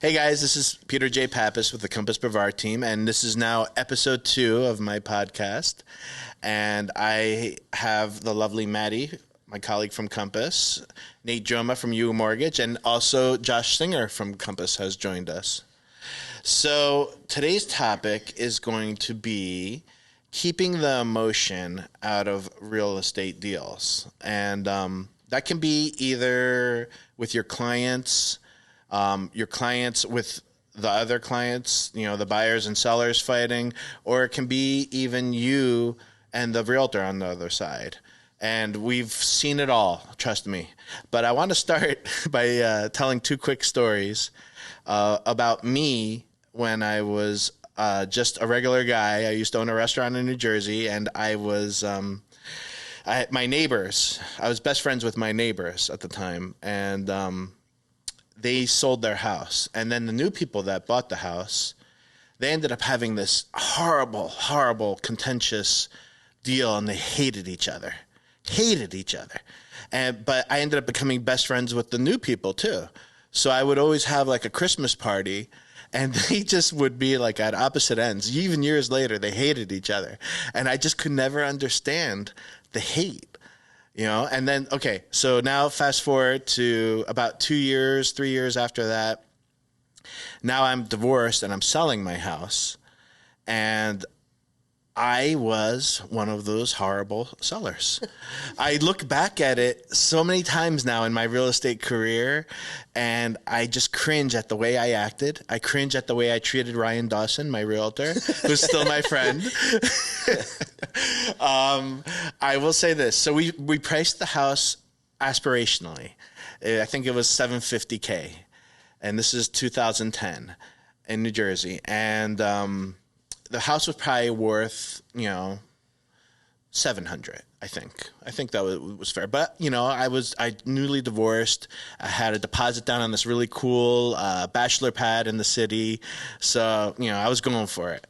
Hey guys, this is Peter J. Pappas with the Compass Brevard team, and this is now episode 2 of my podcast. And I have the lovely Maddy, my colleague from Compass, Nate Jomaa from U Mortgage, and also Josh Singer from Compass has joined us. So today's topic is going to be keeping the emotion out of real estate deals. And that can be either with your clients with the other clients, the buyers and sellers fighting, or it can be even you and the realtor on the other side. And we've seen it all, trust me. But I want to start by telling 2 quick stories about me when I was just a regular guy. I used to own a restaurant in New Jersey, and I was my neighbors. I was best friends with my neighbors at the time, and they sold their house. And then the new people that bought the house, they ended up having this horrible, horrible, contentious deal, and they hated each other. But I ended up becoming best friends with the new people too. So I would always have like a Christmas party, and they just would be like at opposite ends. Even years later, they hated each other. And I just could never understand the hate. And then, okay, so now fast forward to about 3 years after that. Now I'm divorced and I'm selling my house. And I was one of those horrible sellers. I look back at it so many times now in my real estate career, and I just cringe at the way I acted. I cringe at the way I treated Ryan Dawson, my realtor, who's still my friend. I will say this. So we priced the house aspirationally. I think it was $750K. And this is 2010 in New Jersey. And the house was probably worth, $700, I think. I think that was fair. But, I newly divorced. I had a deposit down on this really cool bachelor pad in the city. So, I was going for it.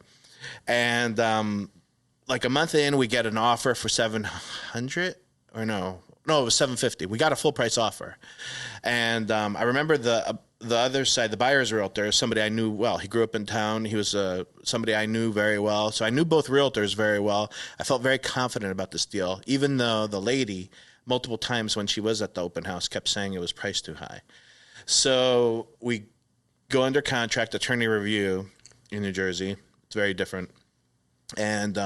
And like a month in, we get an offer for $700 or no, it was $750. We got a full price offer. And I remember the other side, the buyer's realtor, somebody I knew well. He grew up in town. He was somebody I knew very well. So I knew both realtors very well. I felt very confident about this deal, even though the lady, multiple times when she was at the open house, kept saying it was priced too high. So we go under contract, attorney review in New Jersey. It's very different. And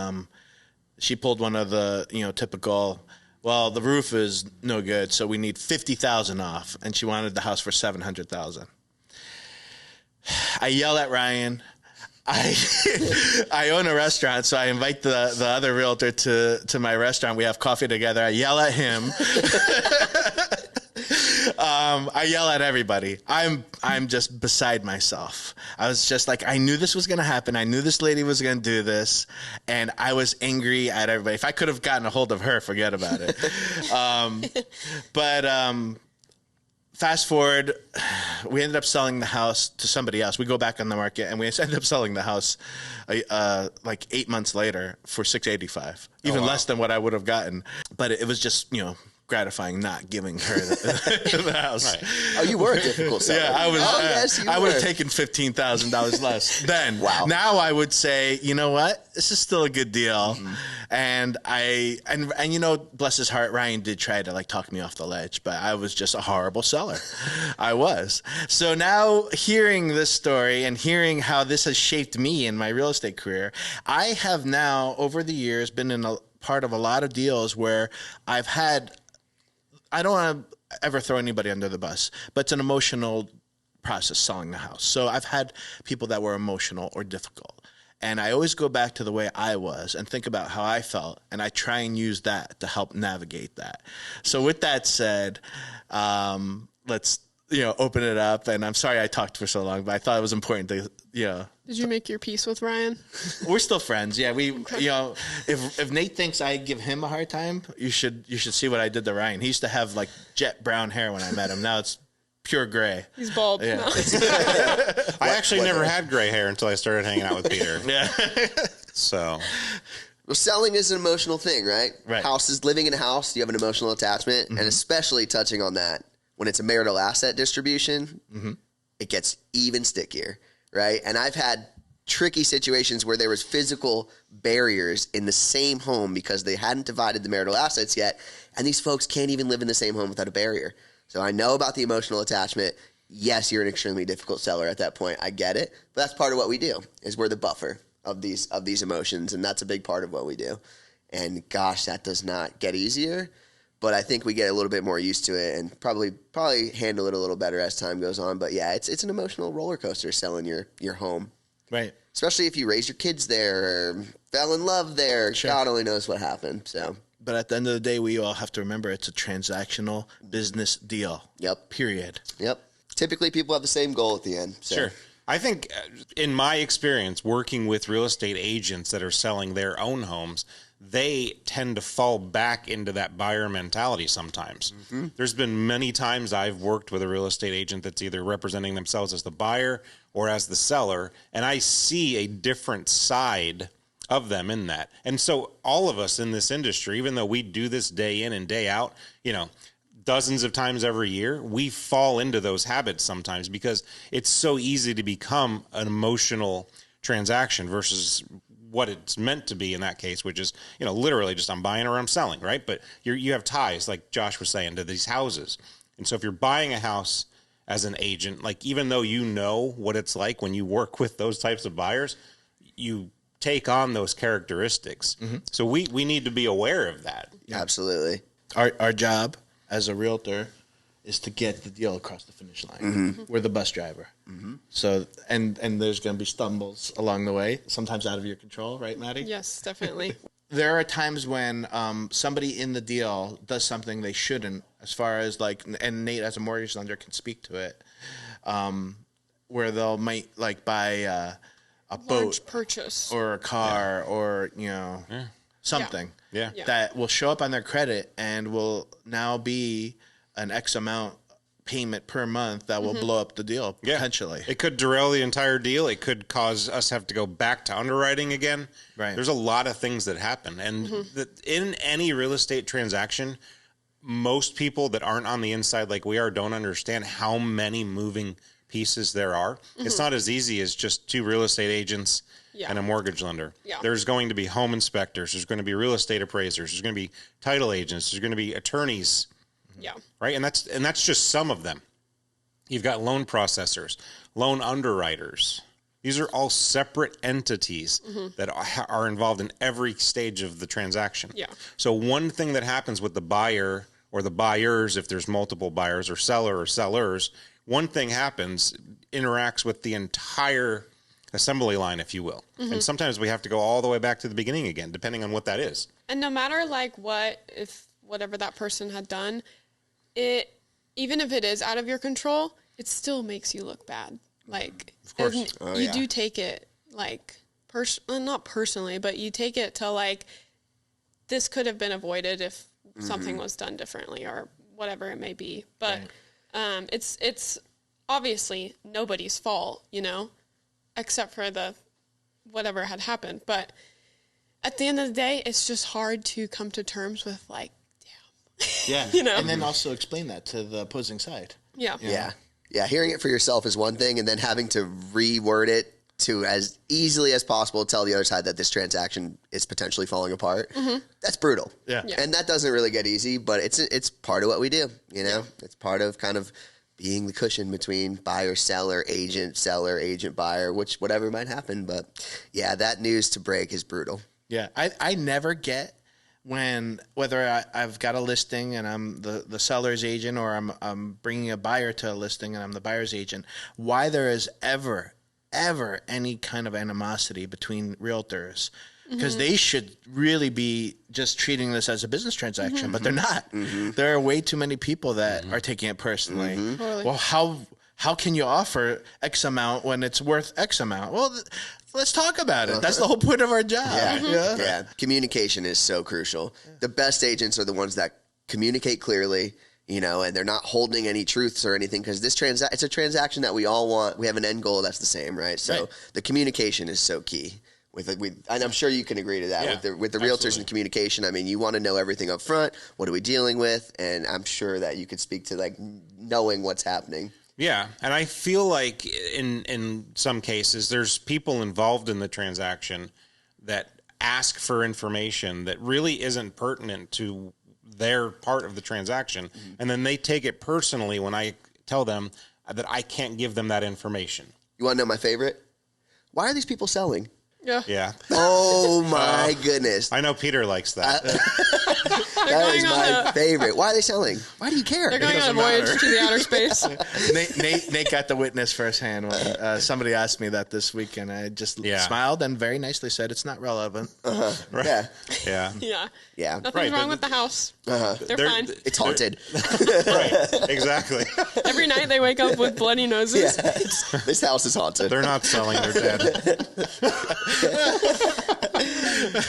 she pulled one of the, typical, well, the roof is no good, so we need $50,000 off, and she wanted the house for $700,000. I yell at Ryan. I own a restaurant, so I invite the other realtor to my restaurant. We have coffee together. I yell at him. I yell at everybody. I'm just beside myself. I was just like, I knew this was going to happen. I knew this lady was going to do this, and I was angry at everybody. If I could have gotten a hold of her, forget about it. But fast forward, we ended up selling the house to somebody else. We go back on the market, and we ended up selling the house like 8 months later for $685, even less than what I would have gotten. But it was just, gratifying not giving her the house. Right. Oh, you were a difficult seller. Yeah, I was. Yes, I would have taken $15,000 less then. Wow. Now I would say, you know what? This is still a good deal. Mm-hmm. And bless his heart, Ryan did try to talk me off the ledge, but I was just a horrible seller. I was. So now hearing this story and hearing how this has shaped me in my real estate career, I have now over the years been in a part of a lot of deals where I've had, I don't want to ever throw anybody under the bus, but it's an emotional process selling the house. So I've had people that were emotional or difficult. And I always go back to the way I was and think about how I felt, and I try and use that to help navigate that. So with that said, let's open it up. And I'm sorry I talked for so long, but I thought it was important to Did you make your peace with Ryan? We're still friends. Yeah, we if Nate thinks I give him a hard time, you should see what I did to Ryan. He used to have jet brown hair when I met him. Now it's pure gray. He's bald. Yeah. No. I actually never had gray hair until I started hanging out with Peter. Yeah. So. Well, selling is an emotional thing, right? Right. Living in a house, you have an emotional attachment, Mm-hmm. and especially touching on that when it's a marital asset distribution. Mm-hmm. it gets even stickier, right? And I've had tricky situations where there was physical barriers in the same home because they hadn't divided the marital assets yet, and these folks can't even live in the same home without a barrier. So I know about the emotional attachment. Yes, you're an extremely difficult seller at that point. I get it, but that's part of what we do. Is we're the buffer of these emotions, and that's a big part of what we do. And gosh, that does not get easier, but I think we get a little bit more used to it and probably handle it a little better as time goes on. But yeah, it's an emotional roller coaster selling your home. Right. Especially if you raise your kids there or fell in love there. Sure. God only knows what happened. So, But at the end of the day, we all have to remember it's a transactional business deal. Yep. Period. Yep. Typically, people have the same goal at the end. So. Sure. I think in my experience working with real estate agents that are selling their own homes, they tend to fall back into that buyer mentality sometimes. Mm-hmm. There's been many times I've worked with a real estate agent that's either representing themselves as the buyer or as the seller, and I see a different side of them in that. And so all of us in this industry, even though we do this day in and day out, dozens of times every year, we fall into those habits sometimes because it's so easy to become an emotional transaction versus what it's meant to be in that case, which is, literally just I'm buying or I'm selling, right? But you have ties, like Josh was saying, to these houses. And so if you're buying a house as an agent, like even though you know what it's like when you work with those types of buyers, you take on those characteristics. Mm-hmm. So we need to be aware of that. Absolutely. Our job as a realtor is to get the deal across the finish line. Mm-hmm. We're the bus driver. Mm-hmm. So, and there's going to be stumbles along the way, sometimes out of your control, right, Maddy? Yes, definitely. There are times when somebody in the deal does something they shouldn't, as far as and Nate as a mortgage lender can speak to it, where might buy a boat purchase or a car or something that will show up on their credit and will now be an X amount payment per month that will blow up the deal potentially. It could derail the entire deal. It could cause us to have to go back to underwriting again. Right. There's a lot of things that happen. And in any real estate transaction, most people that aren't on the inside like we are don't understand how many moving pieces there are. It's not as easy as just two real estate agents and a mortgage lender. Yeah. There's going to be home inspectors. There's going to be real estate appraisers. There's going to be title agents. There's going to be attorneys. Yeah. Right. And that's just some of them. You've got loan processors, loan underwriters. These are all separate entities that are involved in every stage of the transaction. Yeah. So one thing that happens with the buyer or the buyers, if there's multiple buyers or seller or sellers, one thing happens, interacts with the entire assembly line, if you will. And sometimes we have to go all the way back to the beginning again, depending on what that is. And no matter whatever that person had done, even if it is out of your control, it still makes you look bad. Of course. You do take it not personally, but you take it to this could have been avoided if something was done differently or whatever it may be. But it's obviously nobody's fault, except for whatever had happened. But at the end of the day, it's just hard to come to terms with damn. Yeah. And then also explain that to the opposing side. Yeah. Yeah. Yeah. Hearing it for yourself is one thing, and then having to reword it to as easily as possible tell the other side that this transaction is potentially falling apart. That's brutal. Yeah. And that doesn't really get easy, but it's part of what we do. It's part of kind of being the cushion between buyer, seller, agent, buyer, whatever might happen. But yeah, that news to break is brutal. Yeah. I never get whether I've got a listing and I'm the seller's agent or I'm bringing a buyer to a listing and I'm the buyer's agent, why there is ever any kind of animosity between realtors, because they should really be just treating this as a business transaction, but they're not. There are way too many people that are taking it personally. Well, how can you offer X amount when it's worth X amount? Well, let's talk about it. That's the whole point of our job. Yeah. Communication is so crucial. The best agents are the ones that communicate clearly, and they're not holding any truths or anything, because it's a transaction that we all want. We have an end goal that's the same, right? So the communication is so key. And I'm sure you can agree to that with the realtors and communication. I mean, you want to know everything up front. What are we dealing with? And I'm sure that you could speak to knowing what's happening. Yeah, and I feel like in some cases there's people involved in the transaction that ask for information that really isn't pertinent to their part of the transaction, and then they take it personally when I tell them that I can't give them that information. You want to know my favorite? Why are these people selling? Yeah. Oh my goodness. I know Peter likes that. That is my favorite. Why are they selling? Why do you care? They're going on a voyage to the outer space. Nate got the witness firsthand when somebody asked me that this week, and I just smiled and very nicely said it's not relevant. Right. Yeah. Yeah. Yeah. Nothing's wrong with the house. They're fine. It's haunted. Right. Exactly. Every night they wake up with bloody noses. Yeah. This house is haunted. They're not selling, they're dead.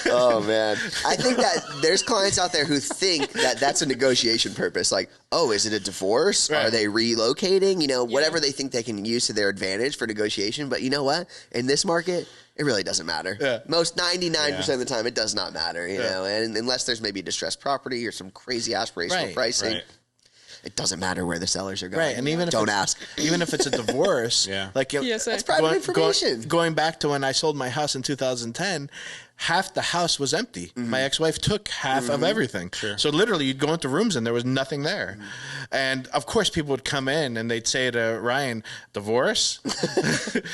Oh man, I think that there's clients out there who think that that's a negotiation purpose. Like, oh, is it a divorce? Right. Are they relocating? You know, whatever they think they can use to their advantage for negotiation. But you know what? In this market, it really doesn't matter. Yeah. Most 99% of the time, it does not matter. You know, and unless there's maybe distressed property or some crazy aspirational pricing. Right. It doesn't matter where the sellers are going. Right, and even if even if it's a divorce, like that's private information. Going back to when I sold my house in 2010, half the house was empty. Mm-hmm. My ex-wife took half of everything. Sure. So literally, you'd go into rooms and there was nothing there. Mm-hmm. And of course, people would come in and they'd say to Ryan, "Divorce?"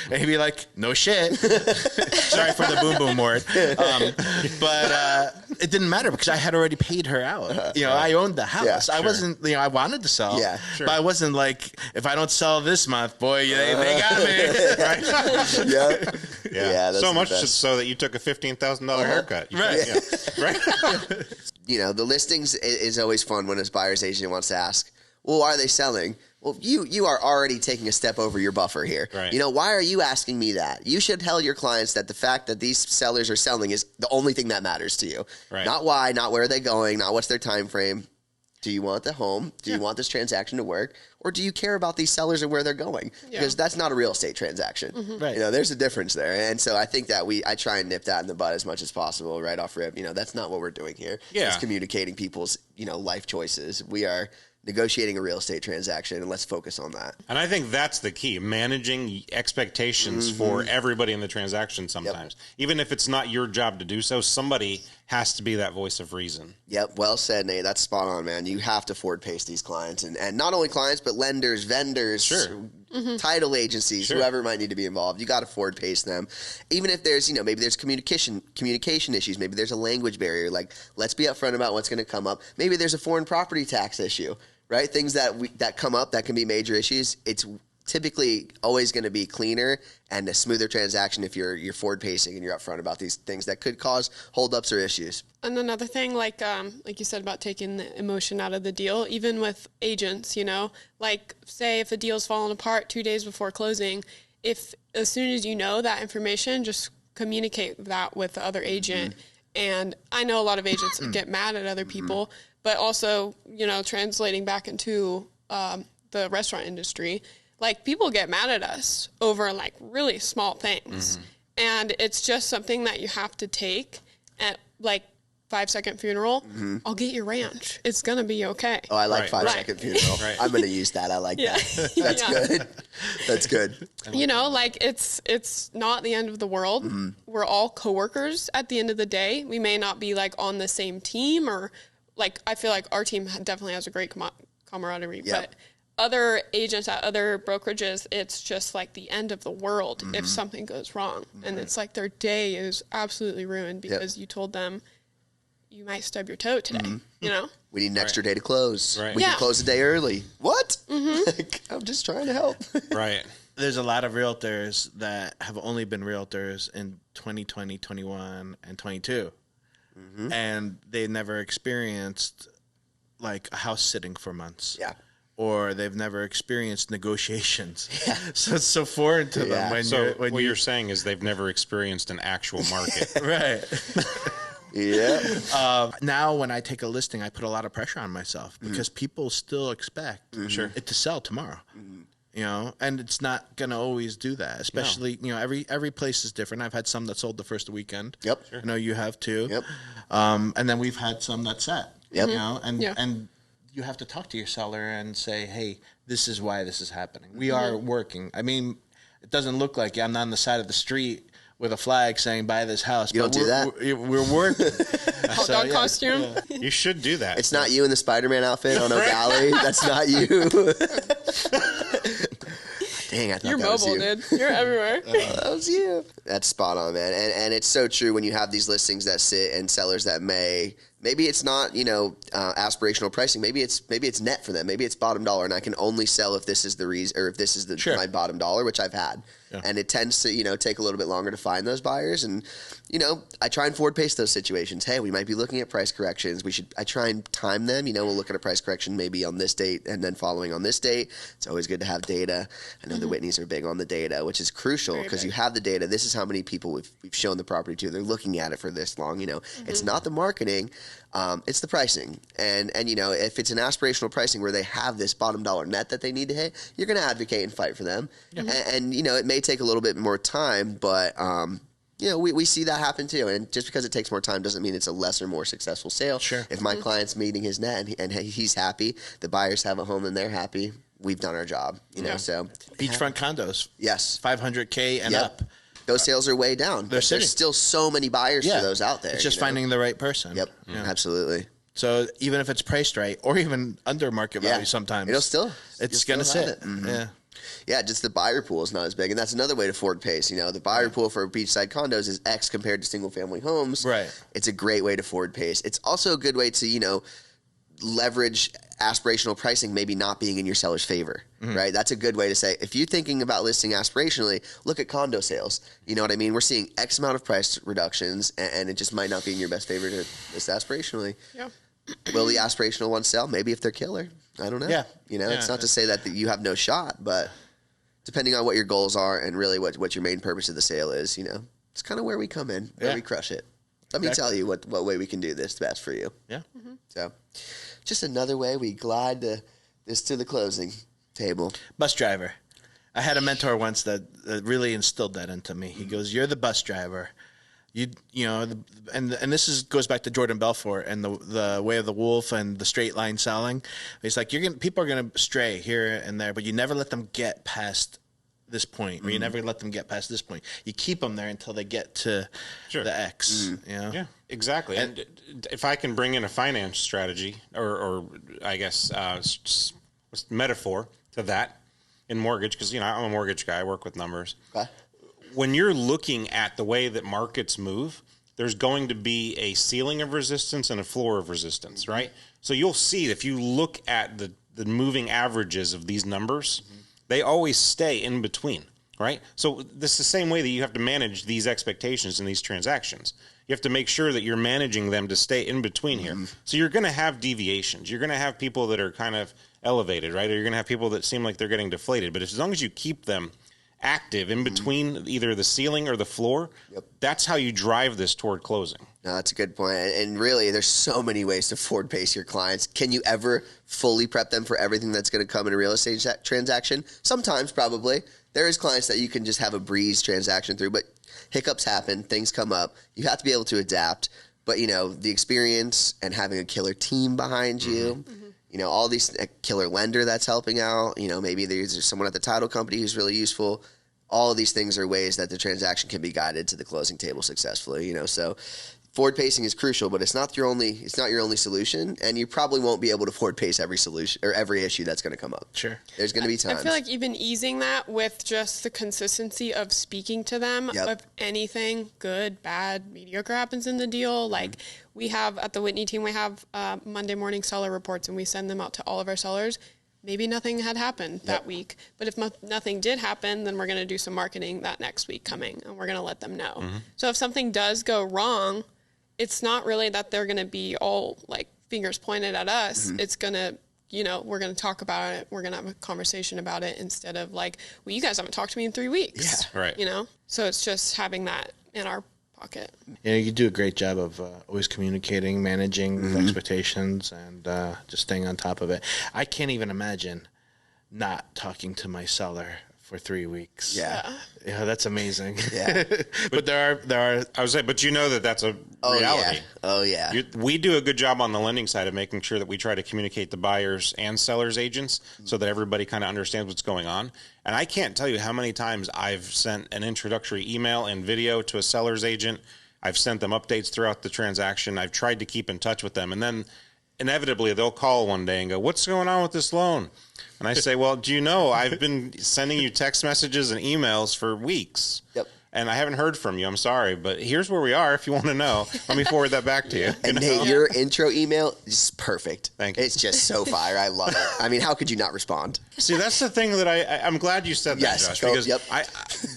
And he'd be like, "No shit." Sorry for the boom boom word, but it didn't matter because I had already paid her out. You know, I owned the house. I wasn't. You know, I wanted to sell. Yeah, sure. But I wasn't like, if I don't sell this month, boy, they got me. Right? Yeah. So much so that you took a $15,000 haircut. Right. You know, the listings is always fun when a buyer's agent wants to ask, well, are they selling? Well, you are already taking a step over your buffer here. Right. You know, why are you asking me that? You should tell your clients that the fact that these sellers are selling is the only thing that matters to you. Right. Not why, not where are they going, not what's their time frame. Do you want the home? Do you want this transaction to work? Or do you care about these sellers and where they're going? Because that's not a real estate transaction. Mm-hmm. Right. You know, there's a difference there. And so I think that I try and nip that in the bud as much as possible right off rip. You know, that's not what we're doing here. Yeah. It's communicating people's, life choices. We are negotiating a real estate transaction, and let's focus on that. And I think that's the key, managing expectations for everybody in the transaction sometimes. Even if it's not your job to do so, somebody has to be that voice of reason. Yep, well said, Nate. That's spot on, man. You have to forward pace these clients, and not only clients, but lenders, vendors, title agencies, whoever might need to be involved. You got to forward pace them. Even if there's, maybe there's communication issues, maybe there's a language barrier, like let's be upfront about what's going to come up. Maybe there's a foreign property tax issue. Right? Things that come up that can be major issues. It's typically always going to be cleaner and a smoother transaction if you're forward pacing and you're upfront about these things that could cause holdups or issues. And another thing, like you said about taking the emotion out of the deal, even with agents, like say if a deal's falling apart 2 days before closing, if as soon as you know that information, just communicate that with the other agent. And I know a lot of agents get mad at other people. But also, translating back into the restaurant industry, like people get mad at us over like really small things. And it's just something that you have to take at like 5-second funeral. I'll get your ranch. It's going to be okay. Oh, I like 5-second funeral. I'm going to use that. I like that. That's good. That's good. Like it's not the end of the world. We're all coworkers at the end of the day. We may not be like on the same team or like, I feel like our team definitely has a great camaraderie, but other agents at other brokerages, it's just like the end of the world if something goes wrong. And it's like their day is absolutely ruined because you told them you might stub your toe today, We need an extra day to close. Right. We can close a day early. What? I'm just trying to help. Right. There's a lot of realtors that have only been realtors in 2020, 21, and 22. And they never experienced like a house sitting for months. Yeah. Or they've never experienced negotiations. Yeah. So it's so foreign to them. What you're saying is they've never experienced an actual market. Right. Yeah. Now when I take a listing, I put a lot of pressure on myself because people still expect it to sell tomorrow. And it's not going to always do that, especially, every place is different. I've had some that sold the first weekend. Yep. I know you have too. Yep. And then we've had some that sat. Yep. And you have to talk to your seller and say, hey, this is why this is happening. We are working. I mean, it doesn't look like I'm on the side of the street with a flag saying buy this house. You don't do that? We're working. Hot dog costume. Yeah. You should do that. It's not you in the Spider-Man outfit on O'Galley. That's not you. Dang, I thought You're that was mobile, you. dude. You're everywhere. That was you. That's spot on, man. And it's so true when you have these listings that sit and sellers that maybe it's not, aspirational pricing. Maybe it's net for them. Maybe it's bottom dollar, and I can only sell if this is the reason, or if this is my bottom dollar, which I've had. Yeah. And it tends to, take a little bit longer to find those buyers. And, I try and forward pace those situations. Hey, we might be looking at price corrections. I try and time them. We'll look at a price correction maybe on this date and then following on this date. It's always good to have data. I know the Whitneys are big on the data, which is crucial because you have the data. This is how many people we've shown the property to. They're looking at it for this long. It's not the marketing. It's the pricing. And if it's an aspirational pricing where they have this bottom dollar net that they need to hit, you're going to advocate and fight for them. Yeah. And it may take a little bit more time, but we see that happen too. And just because it takes more time doesn't mean it's a less or more successful sale. Sure. If my client's meeting his net and he's happy, the buyers have a home and they're happy, we've done our job. So Beachfront condos. Yes. $500K and up. Those sales are way down. There's still so many buyers for those out there. It's just finding the right person. Yep, absolutely. So even if it's priced right or even under market value sometimes. It's going to sit. Mm-hmm. Yeah. Yeah, just the buyer pool is not as big. And that's another way to forward pace. The buyer pool for beachside condos is X compared to single-family homes. Right. It's a great way to forward pace. It's also a good way to, leverage aspirational pricing maybe not being in your seller's favor, right? That's a good way to say, if you're thinking about listing aspirationally, look at condo sales. You know what I mean? We're seeing X amount of price reductions, and it just might not be in your best favor to list aspirationally. Yeah. Will the aspirational ones sell? Maybe if they're killer. I don't know. Yeah. It's not to say that you have no shot, but depending on what your goals are and really what your main purpose of the sale is, it's kind of where we come in, where we crush it. Let me tell you what way we can do this best for you. Yeah. So just another way we glide to the closing table. Bus driver. I had a mentor once that really instilled that into me. He goes, "You're the bus driver. And this goes back to Jordan Belfort and the way of the wolf and the straight line selling. He's like, people are gonna stray here and there, but you never let them get past this point, or you never let them get past this point. You keep them there until they get to the X. Yeah, exactly. And if I can bring in a finance strategy, or I guess metaphor to that in mortgage, because I'm a mortgage guy, I work with numbers. Okay. When you're looking at the way that markets move, there's going to be a ceiling of resistance and a floor of resistance, right? So you'll see if you look at the moving averages of these numbers, they always stay in between, right? So this is the same way that you have to manage these expectations in these transactions. You have to make sure that you're managing them to stay in between here. So you're going to have deviations. You're going to have people that are kind of elevated, right? Or you're going to have people that seem like they're getting deflated. But as long as you keep them active in between either the ceiling or the floor, that's how you drive this toward closing. No, that's a good point. And really, there's so many ways to forward pace your clients. Can you ever fully prep them for everything that's going to come in a real estate transaction? Sometimes, probably. There is clients that you can just have a breeze transaction through, but hiccups happen, things come up. You have to be able to adapt. But, the experience and having a killer team behind you, all these killer lender that's helping out, maybe there's someone at the title company who's really useful. All of these things are ways that the transaction can be guided to the closing table successfully, So forward pacing is crucial, but it's not your only solution, and you probably won't be able to forward pace every solution or every issue that's going to come up. Sure. There's going to be times. I feel like even easing that with just the consistency of speaking to them, if anything good, bad, mediocre happens in the deal, like we have at the Whitney team, we have Monday morning seller reports, and we send them out to all of our sellers. Maybe nothing had happened that week, but if nothing did happen, then we're going to do some marketing that next week coming, and we're going to let them know. So if something does go wrong, it's not really that they're going to be all like fingers pointed at us. It's going to, we're going to talk about it. We're going to have a conversation about it instead of like, well, you guys haven't talked to me in 3 weeks. Yeah, right. So it's just having that in our pocket. Yeah, you do a great job of always communicating, managing the expectations, and just staying on top of it. I can't even imagine not talking to my seller for 3 weeks. Yeah. Yeah, that's amazing. Yeah. But there are. I would say, but you know that's a reality. Oh, yeah. We do a good job on the lending side of making sure that we try to communicate the buyers and sellers agents so that everybody kind of understands what's going on. And I can't tell you how many times I've sent an introductory email and video to a seller's agent. I've sent them updates throughout the transaction. I've tried to keep in touch with them. And then inevitably they'll call one day and go, "What's going on with this loan?" And I say, "Well, do you know I've been sending you text messages and emails for weeks. Yep. And I haven't heard from you. I'm sorry, but here's where we are. If you want to know, let me forward that back to you." And Nate, your intro email is perfect. Thank you. It's just so fire. I love it. I mean, how could you not respond? See, that's the thing that I'm glad you said that, Yes, Josh, go- because yep.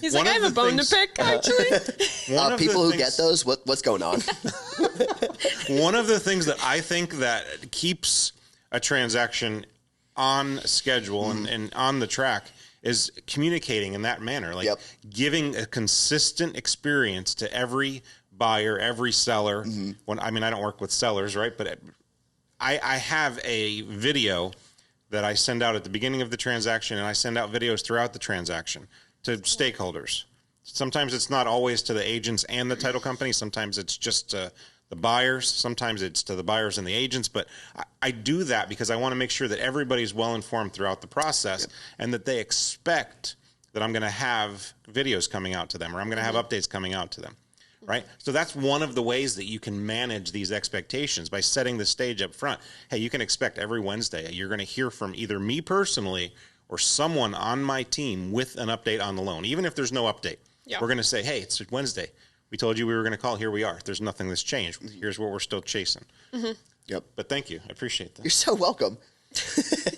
He's like, I have a bone to pick, actually. People who get those, what's going on? One of the things that I think that keeps a transaction on schedule and on the track is communicating in that manner, like giving a consistent experience to every buyer, every seller. When I don't work with sellers, right? But I have a video that I send out at the beginning of the transaction, and I send out videos throughout the transaction to stakeholders. Sometimes it's not always to the agents and the title company. Sometimes it's just to the buyers. Sometimes it's to the buyers and the agents. But I do that because I want to make sure that everybody's well informed throughout the process and that they expect that I'm going to have videos coming out to them or I'm going to have updates coming out to them. Right? So that's one of the ways that you can manage these expectations by setting the stage up front. Hey, you can expect every Wednesday you're going to hear from either me personally or someone on my team with an update on the loan. Even if there's no update, we're going to say, hey, it's Wednesday. We told you we were going to call. Here we are. There's nothing that's changed. Here's what we're still chasing. Yep. But thank you. I appreciate that. You're so welcome.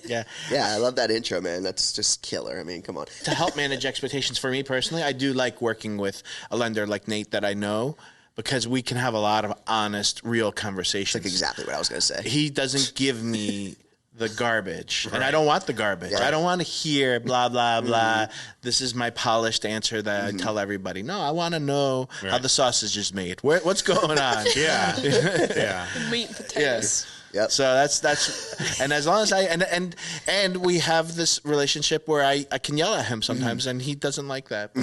Yeah. Yeah, I love that intro, man. That's just killer. I mean, come on. To help manage expectations for me personally, I do like working with a lender like Nate that I know because we can have a lot of honest, real conversations. Like exactly what I was going to say. He doesn't give me the garbage, and I don't want the garbage. I don't want to hear blah, blah, blah. This is my polished answer that I tell everybody. No, I want to know how the sausage is made. What's going on? Yeah. Meat and potatoes. Yep. So that's and as long as I and we have this relationship where I can yell at him sometimes and he doesn't like that.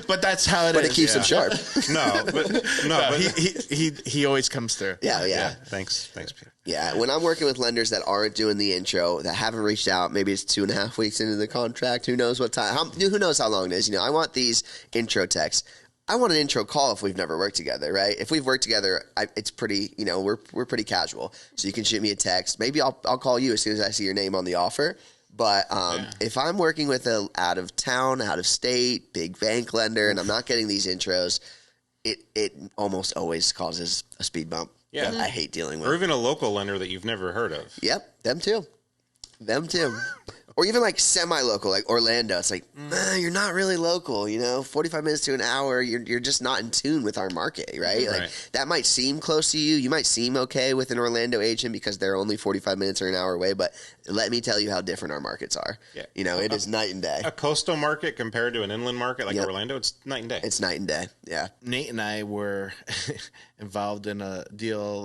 But that's how it is. But it keeps him sharp. But he always comes through. Yeah. Thanks, Peter. Yeah, when I'm working with lenders that aren't doing the intro, that haven't reached out, maybe it's 2.5 weeks into the contract. Who knows what time? Who knows how long it is? I want these intro texts. I want an intro call if we've never worked together, right? If we've worked together, it's pretty. We're pretty casual. So you can shoot me a text. Maybe I'll call you as soon as I see your name on the offer. But if I'm working with a out of town, out of state, big bank lender, and I'm not getting these intros, it almost always causes a speed bump. Yeah. I hate dealing with. Or even a local lender that you've never heard of. Yep, them too. Or even like semi-local, like Orlando. It's like, you're not really local, 45 minutes to an hour. You're just not in tune with our market, right? Like that might seem close to you. You might seem okay with an Orlando agent because they're only 45 minutes or an hour away. But let me tell you how different our markets are. Yeah. It is night and day. A coastal market compared to an inland market like Orlando, it's night and day. It's night and day. Yeah. Nate and I were involved in a deal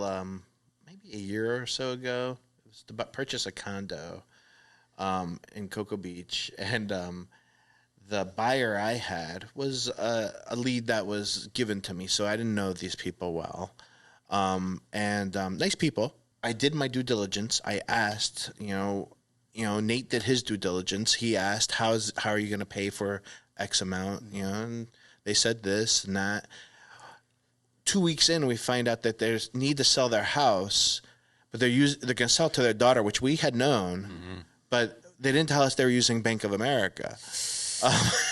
maybe a year or so ago. It was to purchase a condo in Cocoa Beach, and the buyer I had was a lead that was given to me, so I didn't know these people well. Nice people. I did my due diligence. I asked, Nate did his due diligence. He asked, how are you going to pay for X amount? And they said this and that. 2 weeks in, we find out that they need to sell their house, but they're going to sell it to their daughter, which we had known. But they didn't tell us they were using Bank of America.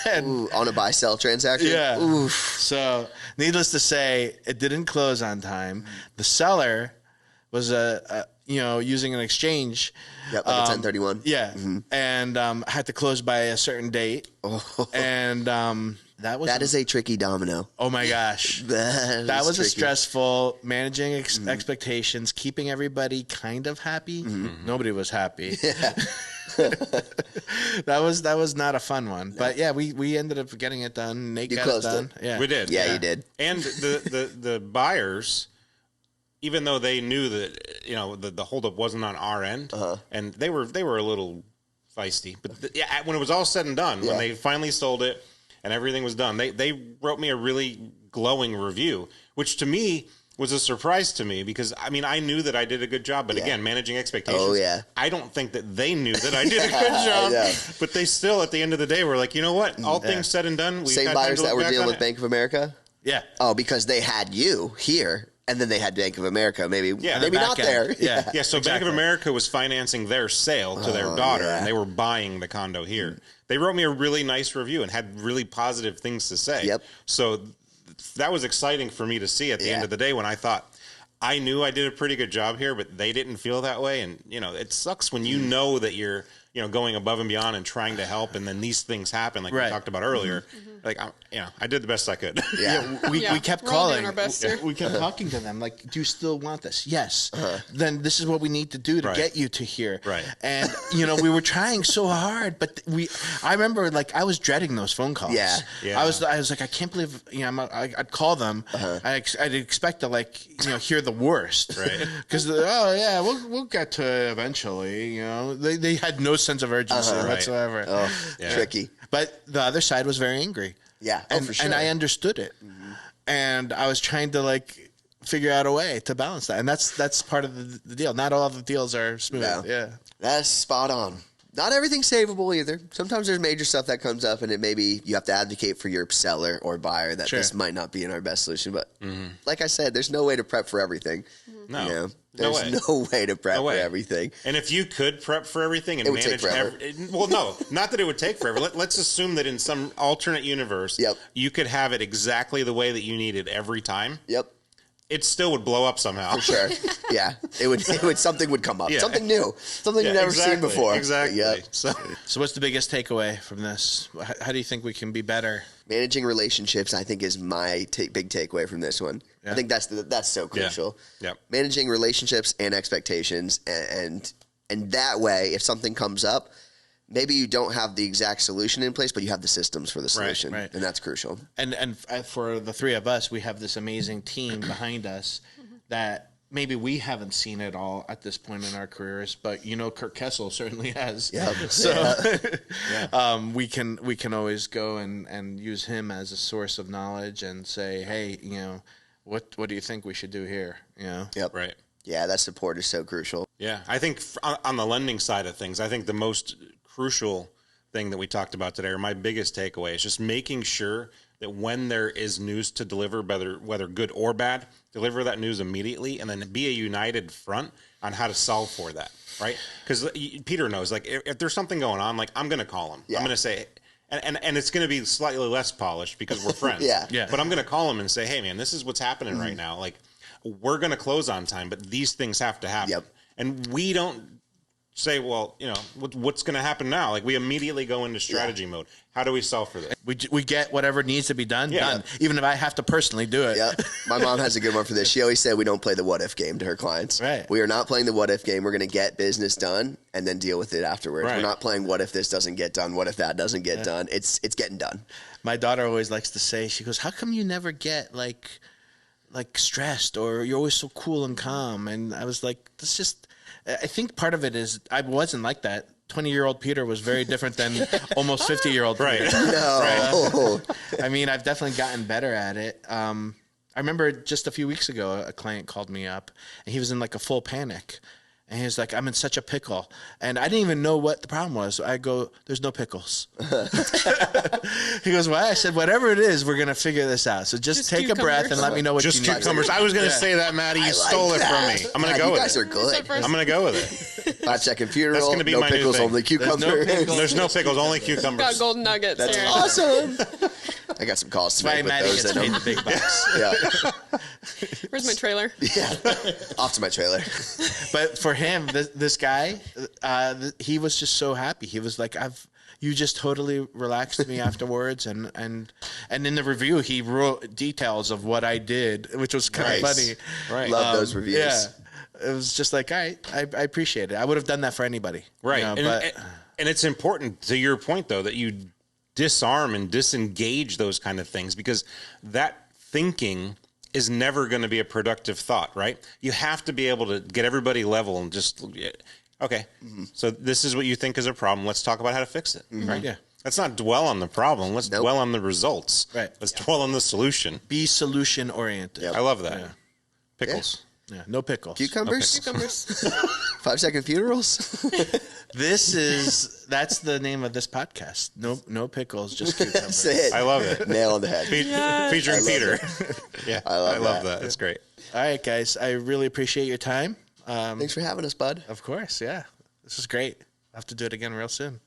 On a buy-sell transaction? Yeah. Oof. So, needless to say, it didn't close on time. The seller was using an exchange. Yep, like a 1031. Yeah. And had to close by a certain date. And that is a tricky domino. Oh my gosh. That was tricky. Stressful, managing expectations, keeping everybody kind of happy. Nobody was happy. Yeah. that was not a fun one. But yeah, we ended up getting it done. Nate got it done. Yeah. We did. Yeah, you did. And the buyers, even though they knew that the holdup wasn't on our end, and they were a little feisty. But when it was all said and done, when they finally sold it and everything was done, they wrote me a really glowing review, which to me was a surprise to me because, I mean, I knew that I did a good job. But again, managing expectations, I don't think that they knew that I did a good job. But they still, at the end of the day, were like, you know what? All things said and done. Same buyers that were dealing with Bank of America? Yeah. Oh, because they had you here. And then they had Bank of America, maybe not there. Yeah. So Bank of America was financing their sale to their daughter, and they were buying the condo here. They wrote me a really nice review and had really positive things to say. Yep. So that was exciting for me to see at the end of the day when I thought, I knew I did a pretty good job here, but they didn't feel that way. And, you know, it sucks when you know that you're, you know, going above and beyond and trying to help, and then these things happen, like we talked about earlier. Like, I did the best I could. We kept calling. Our best here. We kept talking to them. Like, do you still want this? Yes. Then this is what we need to do to get you to here. Right. And you know, we were trying so hard, but I remember, like, I was dreading those phone calls. Yeah. I was like, I can't believe, you know, I'd call them. I'd expect to, like, you know, hear the worst. Right. Because we'll get to it eventually. You know, they had no sense of urgency whatsoever. Oh, tricky. But the other side was very angry. Yeah, and, for sure. and I understood it, and I was trying to, like, figure out a way to balance that, and that's part of the deal. Not all the deals are smooth. No. Yeah, That's spot on. Not everything's savable either. Sometimes there's major stuff that comes up, and it maybe you have to advocate for your seller or buyer that this might not be in our best solution. But like I said, there's no way to prep for everything. No. You know? There's no way to prep for everything. And if you could prep for everything and manage well, no, not that it would take forever. Let's assume that in some alternate universe, you could have it exactly the way that you need it every time. Yep. It still would blow up somehow. For sure. Yeah. It would something would come up. Yeah. Something new. Something you've never seen before. Exactly. Yep. So what's the biggest takeaway from this? How do you think we can be better? Managing relationships, I think, is my big takeaway from this one. I think that's so crucial. Yeah. Managing relationships and expectations, and that way, if something comes up, maybe you don't have the exact solution in place, but you have the systems for the solution, and that's crucial. And for the three of us, we have this amazing team behind us that maybe we haven't seen it all at this point in our careers, but you know, Kurt Kessel certainly has. Yeah. So we can always go and use him as a source of knowledge and say, hey, you know, what do you think we should do here? You know. Yep. Right. Yeah, that support is so crucial. Yeah, I think on the lending side of things, I think the most crucial thing that we talked about today, or my biggest takeaway, is just making sure that when there is news to deliver, whether good or bad, deliver that news immediately, and then be a united front on how to solve for that, right? Because Peter knows, like, if there's something going on, like, I'm going to call him. I'm going to say, and it's going to be slightly less polished because we're friends. Yeah. But I'm going to call him and say, hey, man, this is what's happening right now. Like, we're going to close on time, but these things have to happen. Yep. And we don't say, well, you know, what's going to happen now? Like, we immediately go into strategy mode. How do we solve for this? We get whatever needs to be done, even if I have to personally do it. Yeah, my mom has a good one for this. She always said we don't play the what if game to her clients. Right. We are not playing the what if game. We're going to get business done and then deal with it afterwards. Right. We're not playing what if this doesn't get done, what if that doesn't get done. It's getting done. My daughter always likes to say, she goes, how come you never get like stressed, or you're always so cool and calm? And I was like, that's just, I think part of it is I wasn't like that. 20-year-old Peter was very different than almost 50-year-old Peter. Right. No. Right. I mean, I've definitely gotten better at it. I remember just a few weeks ago, a client called me up, and he was in like a full panic. And he was like, I'm in such a pickle. And I didn't even know what the problem was. I go, there's no pickles. He goes, why? I said, whatever it is, we're going to figure this out. So just take cucumbers. a breath and let me know what Just you need. cucumbers. I was going to say that, Maddie. You stole it from me. I'm going to go with it. You guys are good. I'm going to go with it. 5-second funeral. That's gonna be no my new pickles, thing. only cucumbers. There's no pickles, only Got cucumbers. golden nuggets That's here. awesome. I got some calls to That's why make with Maddy those gets in paid them. the big bucks. Yeah. Where's my trailer? Yeah. Off to my trailer. But for him, this guy, he was just so happy. He was like, you just totally relaxed me afterwards. And in the review, he wrote details of what I did, which was kind of funny. Right. Love those reviews. Yeah. It was just like, I appreciate it. I would have done that for anybody. Right. You know, And it's important, to your point, though, that you disarm and disengage those kind of things, because that thinking is never going to be a productive thought, right? You have to be able to get everybody level and just Okay. So this is what you think is a problem. Let's talk about how to fix it. Right? Yeah. Let's not dwell on the problem. Let's dwell on the results. Right. Let's dwell on the solution. Be solution oriented. Yep. I love that. Yeah. Pickles. Yeah. No pickles. Cucumbers? Cucumbers. 5-second funerals? That's the name of this podcast. No pickles, just cucumbers. That's it. I love it. Nail on the head. Featuring Peter. Yeah. I love that. That's great. All right, guys. I really appreciate your time. Thanks for having us, bud. Of course, yeah. This is great. I'll have to do it again real soon.